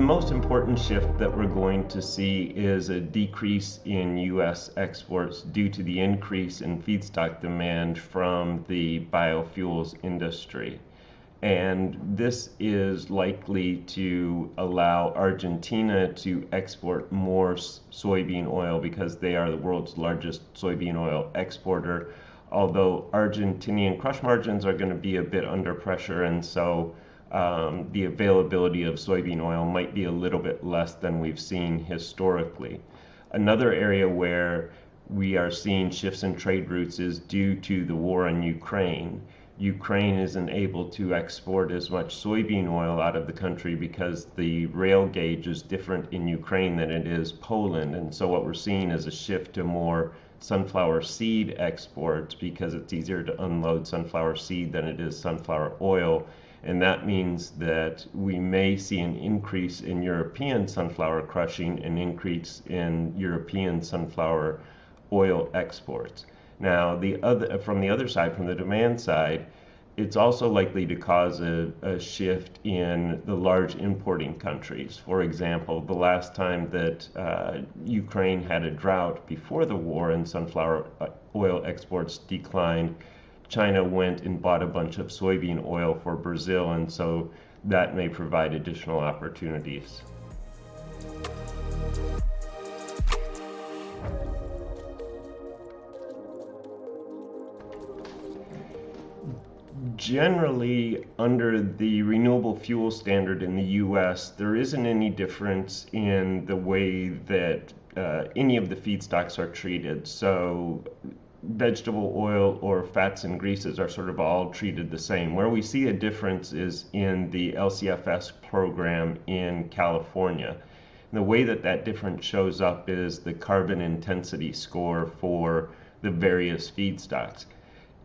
most important shift that we're going to see is a decrease in U.S. exports due to the increase in feedstock demand from the biofuels industry. And this is likely to allow Argentina to export more soybean oil because they are the world's largest soybean oil exporter. Although Argentinian crush margins are going to be a bit under pressure, and so the availability of soybean oil might be a little bit less than we've seen historically. Another area where we are seeing shifts in trade routes is due to the war in Ukraine. Ukraine isn't able to export as much soybean oil out of the country because the rail gauge is different in Ukraine than it is Poland. And so what we're seeing is a shift to more sunflower seed exports because it's easier to unload sunflower seed than it is sunflower oil. And that means that we may see an increase in European sunflower crushing, an increase in European sunflower oil exports. Now, from the other side, from the demand side, it's also likely to cause a shift in the large importing countries. For example, the last time that Ukraine had a drought before the war and sunflower oil exports declined, China went and bought a bunch of soybean oil for Brazil, and so that may provide additional opportunities. Generally, under the renewable fuel standard in the US, there isn't any difference in the way that any of the feedstocks are treated. So vegetable oil or fats and greases are sort of all treated the same. Where we see a difference is in the LCFS program in California. And the way that that difference shows up is the carbon intensity score for the various feedstocks.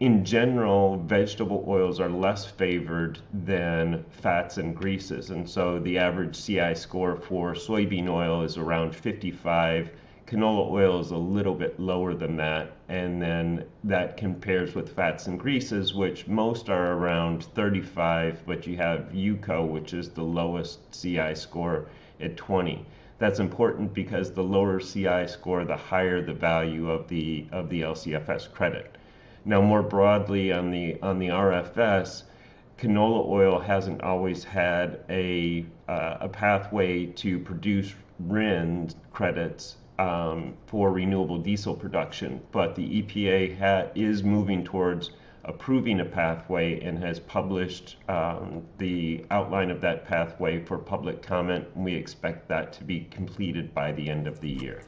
In general, vegetable oils are less favored than fats and greases, and so the average CI score for soybean oil is around 55. Canola oil is a little bit lower than that, and then that compares with fats and greases, which most are around 35, but you have UCO, which is the lowest CI score, at 20. That's important because the lower CI score, the higher the value of the LCFS credit. Now, more broadly on the RFS, canola oil hasn't always had a pathway to produce RIN credits for renewable diesel production, but the EPA is moving towards approving a pathway and has published the outline of that pathway for public comment. We expect that to be completed by the end of the year.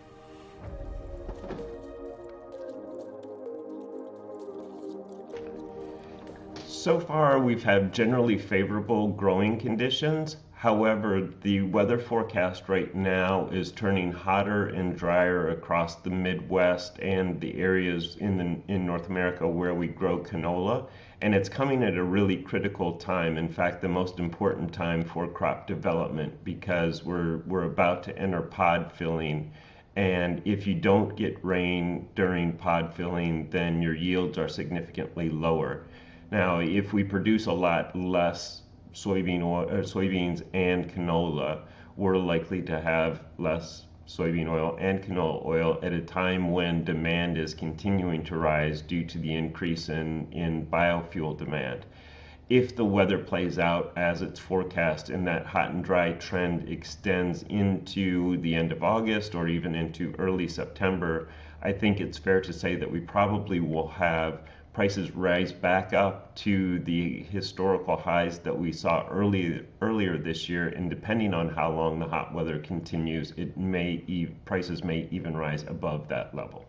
So far, we've had generally favorable growing conditions. However, the weather forecast right now is turning hotter and drier across the Midwest and the areas in North America where we grow canola, and it's coming at a really critical time. In fact, the most important time for crop development, because we're about to enter pod filling. And if you don't get rain during pod filling, then your yields are significantly lower. Now, if we produce a lot less soybeans and canola, we're likely to have less soybean oil and canola oil at a time when demand is continuing to rise due to the increase in biofuel demand. If the weather plays out as it's forecast and that hot and dry trend extends into the end of August or even into early September, I think it's fair to say that we probably will have prices rise back up to the historical highs that we saw earlier this year, and depending on how long the hot weather continues, prices may even rise above that level.